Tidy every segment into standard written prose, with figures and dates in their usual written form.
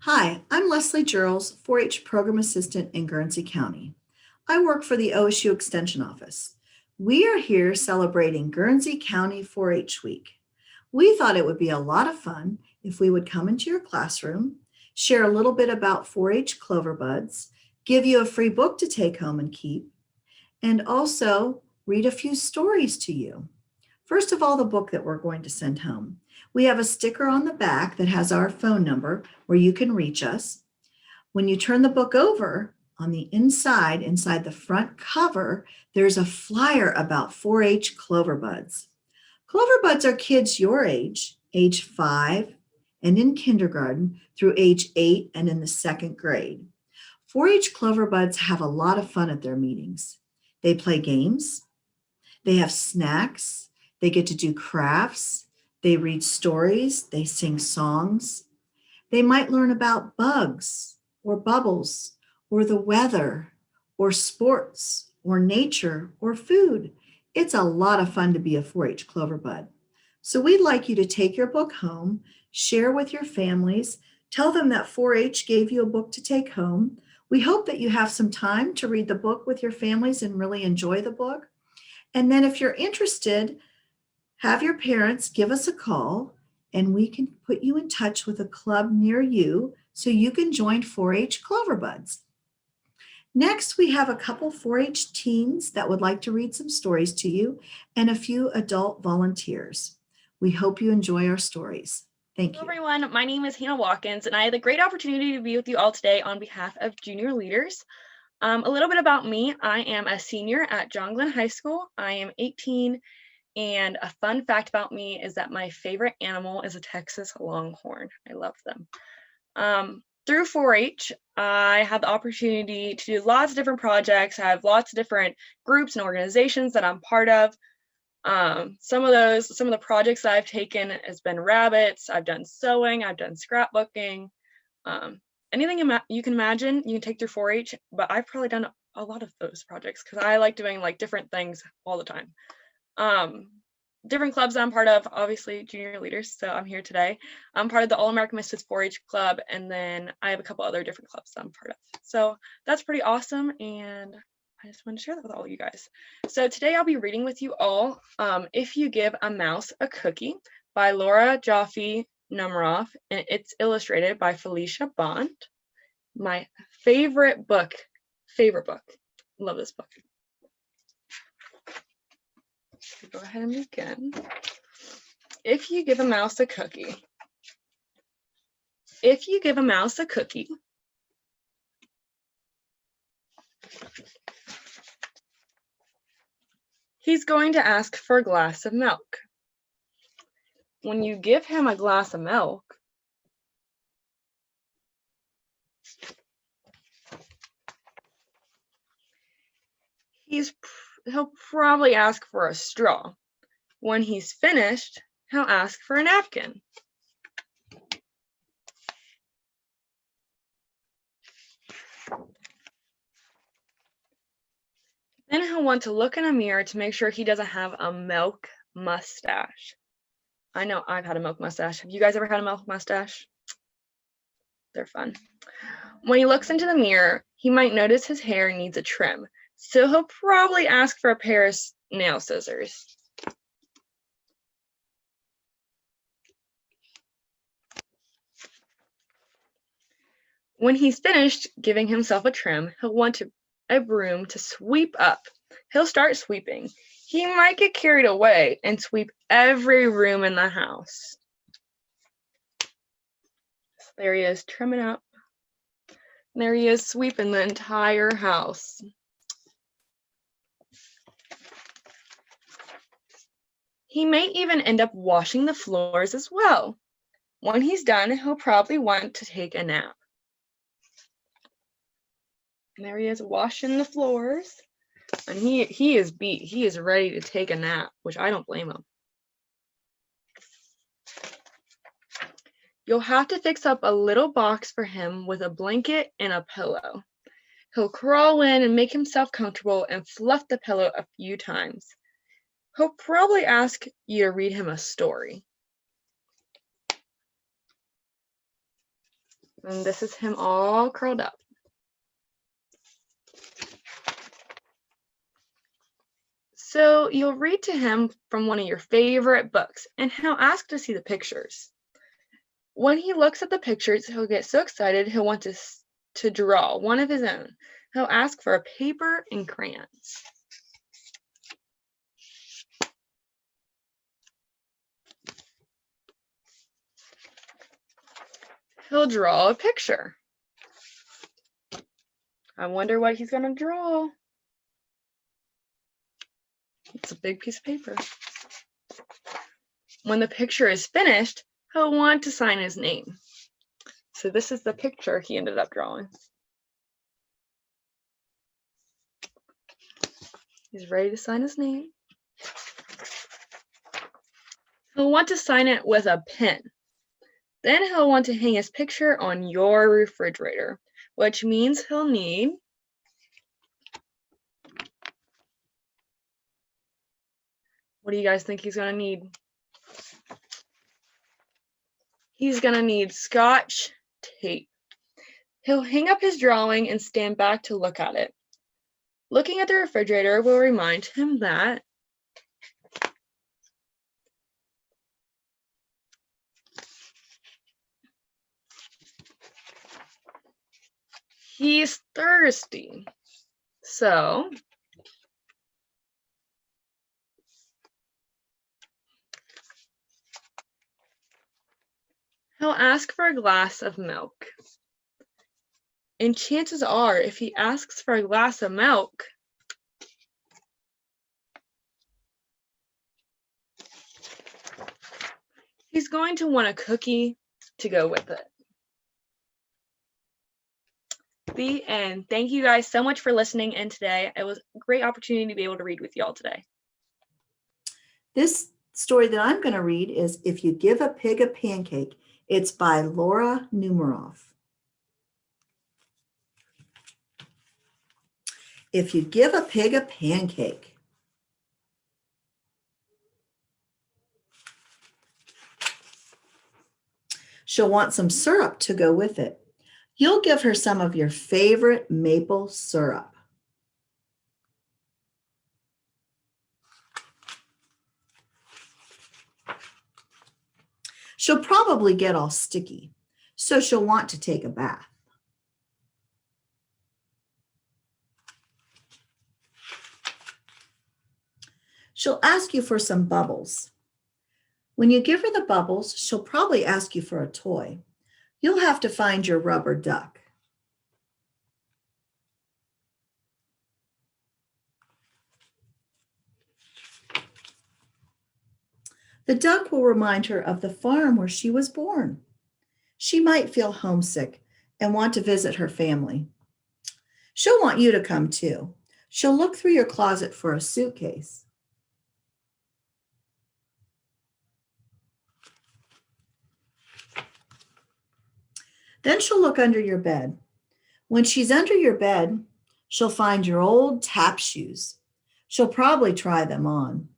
Hi, I'm Leslie Gerls, 4-H Program Assistant in Guernsey County. I work for the OSU Extension Office. We are here celebrating Guernsey County 4-H Week. We thought it would be a lot of fun if we would come into your classroom, share a little bit about 4-H Clover Buds, give you a free book to take home and keep, and also read a few stories to you. First of all, the book that we're going to send home. We have a sticker on the back that has our phone number where you can reach us. When you turn the book over, on the inside the front cover, there's a flyer about 4-H Clover Buds. Clover Buds are kids your age 5 and in kindergarten through age 8 and in the second grade. 4-H Clover Buds have a lot of fun at their meetings. They play games, they have snacks, they get to do crafts, they read stories, they sing songs. They might learn about bugs or bubbles or the weather or sports or nature or food. It's a lot of fun to be a 4-H Clover Bud. So we'd like you to take your book home, share with your families, tell them that 4-H gave you a book to take home. We hope that you have some time to read the book with your families and really enjoy the book. And then if you're interested, have your parents give us a call and we can put you in touch with a club near you so you can join 4-H Clover Buds. Next, we have a couple 4-H teens that would like to read some stories to you and a few adult volunteers. We hope you enjoy our stories. Thank you. Hello, everyone. My name is Hannah Watkins, and I had the great opportunity to be with you all today on behalf of junior leaders. A little bit about me. I am a senior at John Glenn High School. I am 18, and a fun fact about me is that my favorite animal is a Texas Longhorn. I love them. Through 4-H, I had the opportunity to do lots of different projects. I have lots of different groups and organizations that I'm part of. Some of the projects that I've taken has been rabbits. I've done sewing. I've done scrapbooking. Anything you can imagine, you can take through 4-H. But I've probably done a lot of those projects because I like doing like different things all the time. Different clubs that I'm part of, obviously junior leaders, so I'm here today. I'm part of the All-American Misfits 4-H Club, and then I have a couple other different clubs that I'm part of. So that's pretty awesome, and I just want to share that with all of you guys. So today I'll be reading with you all If You Give a Mouse a Cookie by Laura Joffe Numeroff, and it's illustrated by Felicia Bond. My favorite book. Love this book. Go ahead and begin. If you give a mouse a cookie. If you give a mouse a cookie, he's going to ask for a glass of milk. When you give him a glass of milk, he'll probably ask for a straw. When he's finished, he'll ask for a napkin. Then he'll want to look in a mirror to make sure he doesn't have a milk mustache. I know I've had a milk mustache. Have you guys ever had a milk mustache? They're fun. When he looks into the mirror, he might notice his hair needs a trim. So he'll probably ask for a pair of nail scissors. When he's finished giving himself a trim, he'll want a broom to sweep up. He'll start sweeping. He might get carried away and sweep every room in the house. There he is, trimming up. There he is, sweeping the entire house. He may even end up washing the floors as well. When he's done, he'll probably want to take a nap. And there he is, washing the floors. And he is beat. He is ready to take a nap, which I don't blame him. You'll have to fix up a little box for him with a blanket and a pillow. He'll crawl in and make himself comfortable and fluff the pillow a few times. He'll probably ask you to read him a story. And this is him all curled up. So you'll read to him from one of your favorite books, and he'll ask to see the pictures. When he looks at the pictures, he'll get so excited he'll want to draw one of his own. He'll ask for a paper and crayons. He'll draw a picture. I wonder what he's going to draw. It's a big piece of paper. When the picture is finished, he'll want to sign his name. So this is the picture he ended up drawing. He's ready to sign his name. He'll want to sign it with a pen. Then he'll want to hang his picture on your refrigerator, which means he'll need what do you guys think he's going to need? He's going to need Scotch tape. He'll hang up his drawing and stand back to look at it. Looking at the refrigerator will remind him that he's thirsty. So he'll ask for a glass of milk. And chances are, if he asks for a glass of milk, he's going to want a cookie to go with it. The end. Thank you guys so much for listening in today. It was a great opportunity to be able to read with you all today. This story that I'm going to read is If You Give a Pig a Pancake. It's by Laura Numeroff. If you give a pig a pancake. She'll want some syrup to go with it. You'll give her some of your favorite maple syrup. She'll probably get all sticky, so she'll want to take a bath. She'll ask you for some bubbles. When you give her the bubbles, she'll probably ask you for a toy. You'll have to find your rubber duck. The duck will remind her of the farm where she was born. She might feel homesick and want to visit her family. She'll want you to come too. She'll look through your closet for a suitcase. Then she'll look under your bed. When she's under your bed, she'll find your old tap shoes. She'll probably try them on.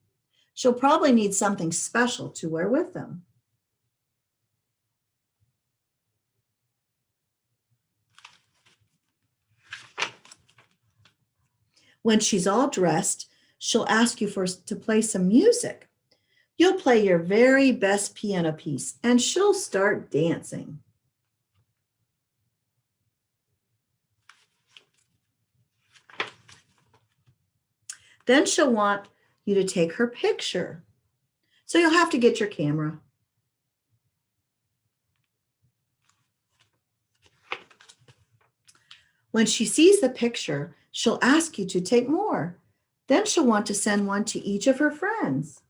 She'll probably need something special to wear with them. When she's all dressed, she'll ask you to play some music. You'll play your very best piano piece, and she'll start dancing. Then she'll want you to take her picture. So you'll have to get your camera. When she sees the picture, she'll ask you to take more. Then she'll want to send one to each of her friends.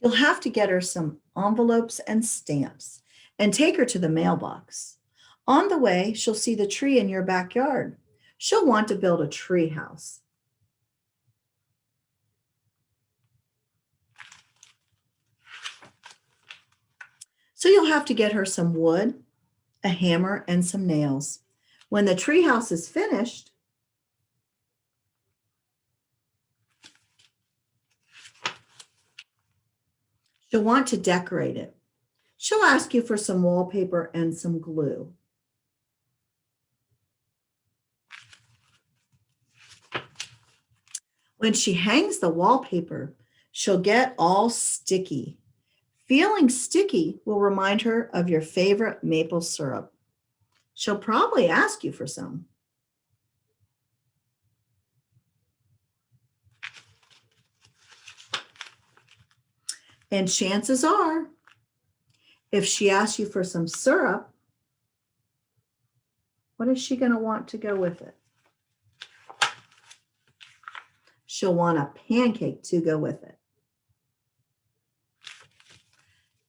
You'll have to get her some envelopes and stamps and take her to the mailbox. On the way, she'll see the tree in your backyard. She'll want to build a tree house. So you'll have to get her some wood, a hammer, and some nails. When the tree house is finished, She'll want to decorate it. She'll ask you for some wallpaper and some glue. When she hangs the wallpaper, she'll get all sticky. Feeling sticky will remind her of your favorite maple syrup. She'll probably ask you for some. And chances are, if she asks you for some syrup, what is she going to want to go with it? She'll want a pancake to go with it.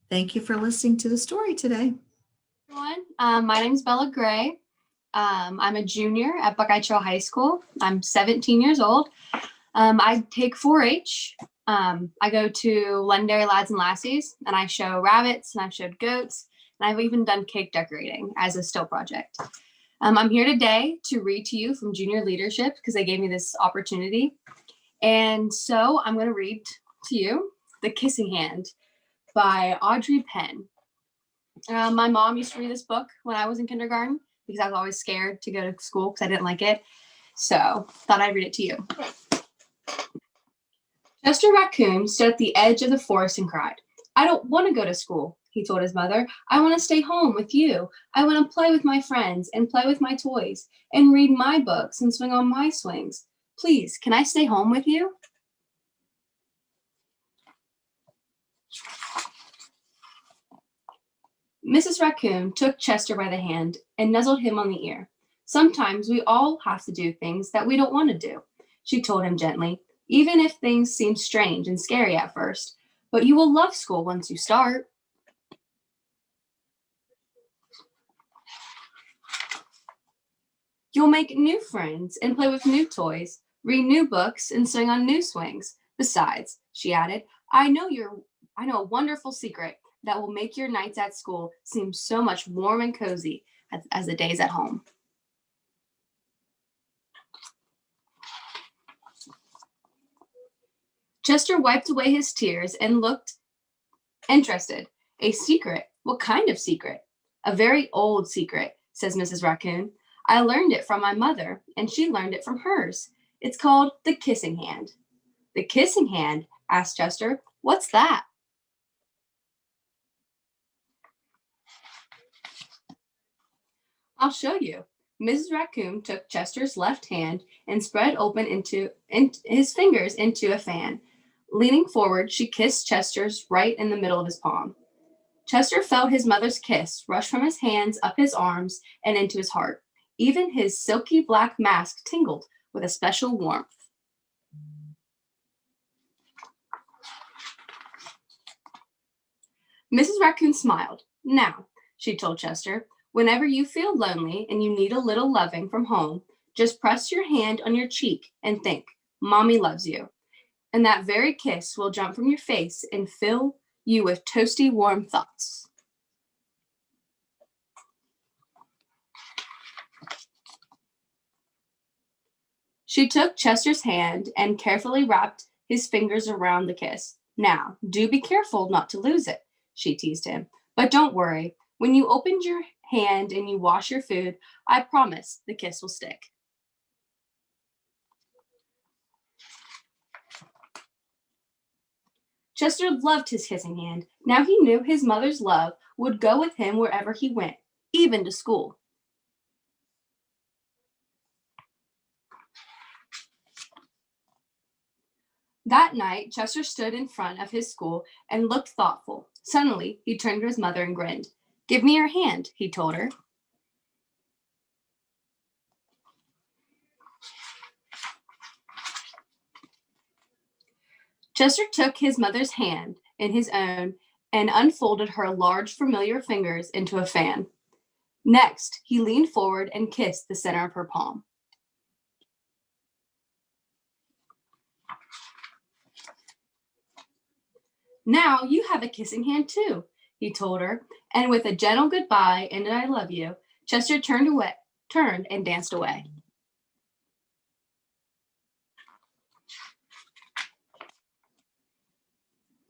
Thank you for listening to the story today. Everyone, my name is Bella Gray. I'm a junior at Buckeye Trail High School. I'm 17 years old. I take 4-H. I go to Londonderry Lads and Lassies, and I show rabbits, and I've showed goats, and I've even done cake decorating as a still project. I'm here today to read to you from Junior Leadership because they gave me this opportunity. And so I'm going to read to you The Kissing Hand by Audrey Penn. My mom used to read this book when I was in kindergarten because I was always scared to go to school because I didn't like it. So thought I'd read it to you. Chester Raccoon stood at the edge of the forest and cried. I don't want to go to school, he told his mother. I want to stay home with you. I want to play with my friends and play with my toys and read my books and swing on my swings. Please, can I stay home with you? Mrs. Raccoon took Chester by the hand and nuzzled him on the ear. Sometimes we all have to do things that we don't want to do, she told him gently, even if things seem strange and scary at first. But you will love school once you start. You'll make new friends and play with new toys, read new books, and swing on new swings. Besides, she added, I know a wonderful secret that will make your nights at school seem so much warm and cozy as the days at home. Chester wiped away his tears and looked interested. A secret? What kind of secret? A very old secret, says Mrs. Raccoon. I learned it from my mother, and she learned it from hers. It's called the kissing hand. The kissing hand? Asked Chester. What's that? I'll show you. Mrs. Raccoon took Chester's left hand and spread open his fingers into a fan. Leaning forward, she kissed Chester's right in the middle of his palm. Chester felt his mother's kiss rush from his hands up his arms and into his heart. Even his silky black mask tingled with a special warmth. Mrs. Raccoon smiled. Now, she told Chester, whenever you feel lonely and you need a little loving from home, just press your hand on your cheek and think, Mommy loves you. And that very kiss will jump from your face and fill you with toasty, warm thoughts. She took Chester's hand and carefully wrapped his fingers around the kiss. Now, do be careful not to lose it, she teased him. But don't worry. When you open your hand and you wash your food, I promise the kiss will stick. Chester loved his kissing hand. Now he knew his mother's love would go with him wherever he went, even to school. That night, Chester stood in front of his school and looked thoughtful. Suddenly, he turned to his mother and grinned. Give me your hand, he told her. Chester took his mother's hand in his own and unfolded her large, familiar fingers into a fan. Next, he leaned forward and kissed the center of her palm. Now you have a kissing hand too, he told her, and with a gentle goodbye and an I love you, Chester turned and danced away.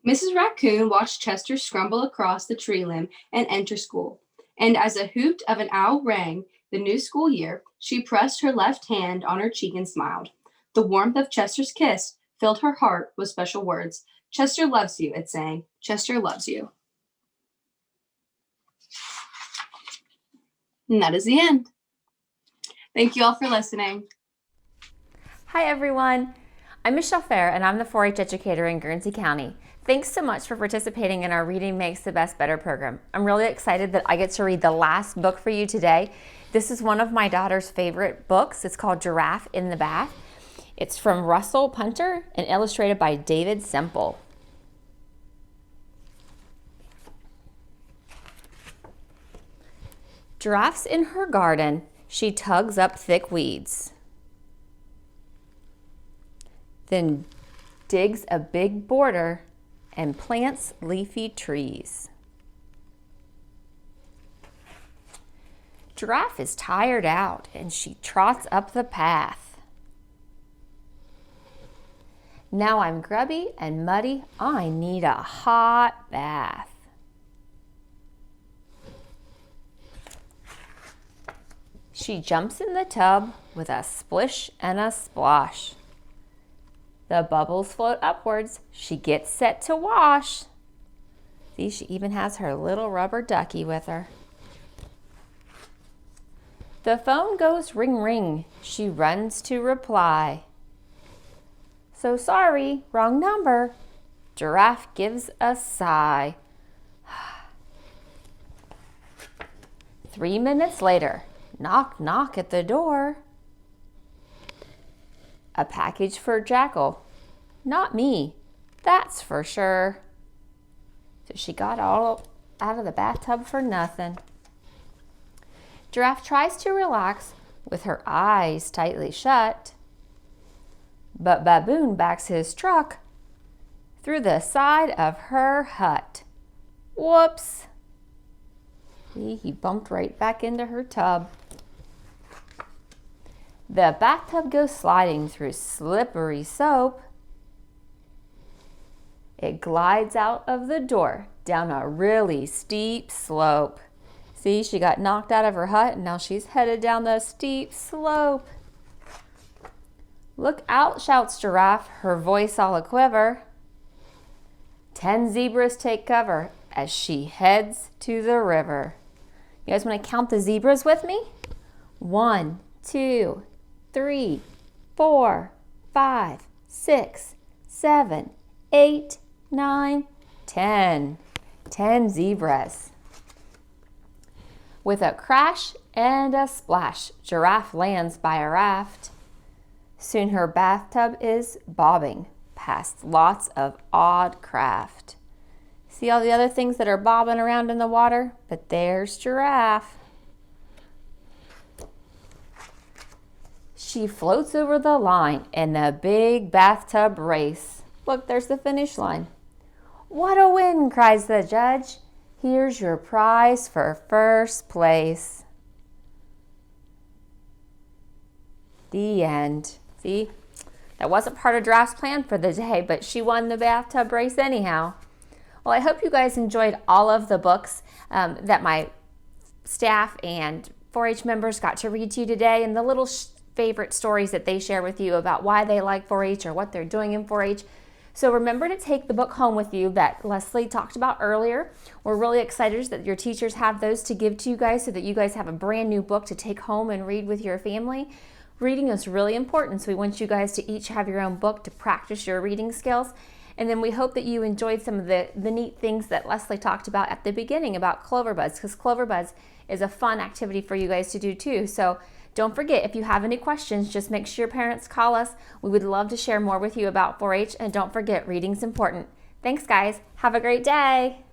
Mrs. Raccoon watched Chester scramble across the tree limb and enter school. And as a hoot of an owl rang the new school year, she pressed her left hand on her cheek and smiled. The warmth of Chester's kiss filled her heart with special words. Chester loves you, it sang. Chester loves you. And that is the end. Thank you all for listening. Hi everyone, I'm Michelle Fair and I'm the 4-H educator in Guernsey County. Thanks so much for participating in our Reading Makes the Best Better program. I'm really excited that I get to read the last book for you today. This is one of my daughter's favorite books. It's called Giraffe in the Bath. It's from Russell Punter and illustrated by David Semple. Giraffe's in her garden. She tugs up thick weeds. Then digs a big border and plants leafy trees. Giraffe is tired out and she trots up the path. Now I'm grubby and muddy. I need a hot bath. She jumps in the tub with a splish and a splosh. The bubbles float upwards. She gets set to wash. See, she even has her little rubber ducky with her. The phone goes ring ring. She runs to reply. So sorry, wrong number. Giraffe gives a sigh. 3 minutes later, knock, knock at the door. A package for Jackal. Not me, that's for sure. So she got all out of the bathtub for nothing. Giraffe tries to relax with her eyes tightly shut. But Baboon backs his truck through the side of her hut. Whoops! See, he bumped right back into her tub. The bathtub goes sliding through slippery soap. It glides out of the door down a really steep slope. See, she got knocked out of her hut and now she's headed down the steep slope. Look out, shouts Giraffe, her voice all a quiver. 10 zebras take cover as she heads to the river. You guys want to count the zebras with me? 1, 2, 3, 4, 5, 6, 7, 8, 9, 10. 10 zebras. With a crash and a splash, Giraffe lands by a raft. Soon her bathtub is bobbing past lots of odd craft. See all the other things that are bobbing around in the water? But there's Giraffe. She floats over the line in the big bathtub race. Look, there's the finish line. What a win, cries the judge. Here's your prize for first place. The end. See, that wasn't part of Giraffe's plan for the day, but she won the bathtub race anyhow. Well, I hope you guys enjoyed all of the books that my staff and 4-H members got to read to you today, and the little favorite stories that they share with you about why they like 4-H or what they're doing in 4-H. So remember to take the book home with you that Leslie talked about earlier. We're really excited that your teachers have those to give to you guys so that you guys have a brand new book to take home and read with your family. Reading is really important, so we want you guys to each have your own book to practice your reading skills. And then we hope that you enjoyed some of the neat things that Leslie talked about at the beginning about Clover Buds, because Clover Buds is a fun activity for you guys to do too. So don't forget, if you have any questions, just make sure your parents call us. We would love to share more with you about 4-H, and don't forget, reading's important. Thanks, guys. Have a great day.